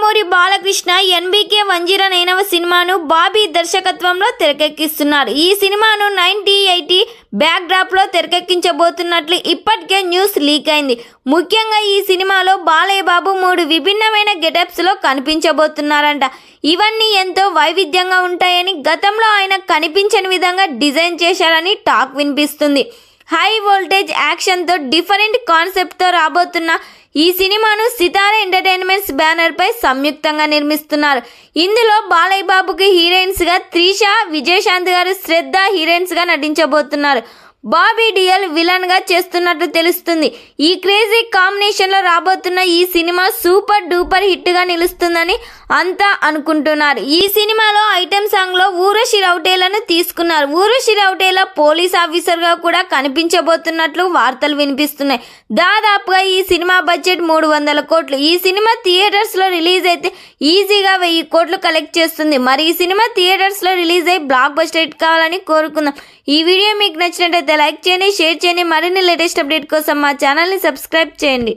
Nandamuri Balakrishna NBK 109వ సినిమాను బాబీ దర్శకత్వంలో తెరకెక్కిస్తున్నారు. ఈ సినిమాను 1980 బ్యాక్ డ్రాప్ లో తెరకెక్కించబోతున్నట్లు ఇప్పటికే న్యూస్ లీక్ అయింది. ముఖ్యంగా ఈ సినిమాలో బాలయ్య బాబు 3 విభిన్నమైన గెటప్స్ లో కనిపించబోతున్నారంట. ఇవన్నీ ఎంతో వైవిధ్యంగా ఉంటాయని, గతంలో ఆయన కనిపించని విధంగా డిజైన్ చేశారని టాక్ వినిపిస్తుంది. హై వోల్టేజ్ యాక్షన్తో డిఫరెంట్ కాన్సెప్ట్తో రాబోతున్న ఈ సినిమాను సితారా ఎంటర్టైన్మెంట్స్ బ్యానర్ పై సంయుక్తంగా నిర్మిస్తున్నారు. ఇందులో బాలయ్య బాబుకి హీరోయిన్స్ గా త్రిష, విజయశాంతి గారు, శ్రద్ధ హీరోయిన్స్ గా నటించబోతున్నారు. బాబీ డియల్ విలన్ గా చేస్తున్నట్లు తెలుస్తుంది. ఈ క్రేజీ కాంబినేషన్ లో రాబోతున్న ఈ సినిమా సూపర్ డూపర్ హిట్ గా నిలుస్తుందని అంతా అనుకుంటున్నారు. ఈ సినిమాలో ఐటెం సాంగ్ లో ఊర్వశి రౌటేలను తీసుకున్నారు. ఊర్వశి రౌటేల పోలీస్ ఆఫీసర్ గా కూడా కనిపించబోతున్నట్లు వార్తలు వినిపిస్తున్నాయి. దాదాపుగా ఈ సినిమా బడ్జెట్ 300 కోట్లు. ఈ సినిమా థియేటర్స్ లో రిలీజ్ అయితే ఈజీగా 1000 కోట్లు కలెక్ట్ చేస్తుంది. మరి ఈ సినిమా థియేటర్స్ లో రిలీజ్ అయ్యి బ్లాక్ బస్టర్ హిట్ కావాలని కోరుకుందాం. ఈ వీడియో మీకు నచ్చినట్లయితే లైక్ చేయండి, షేర్ చేయండి. మరిన్ని లేటెస్ట్ అప్డేట్ కోసం మా ఛానల్ని సబ్స్క్రైబ్ చేయండి.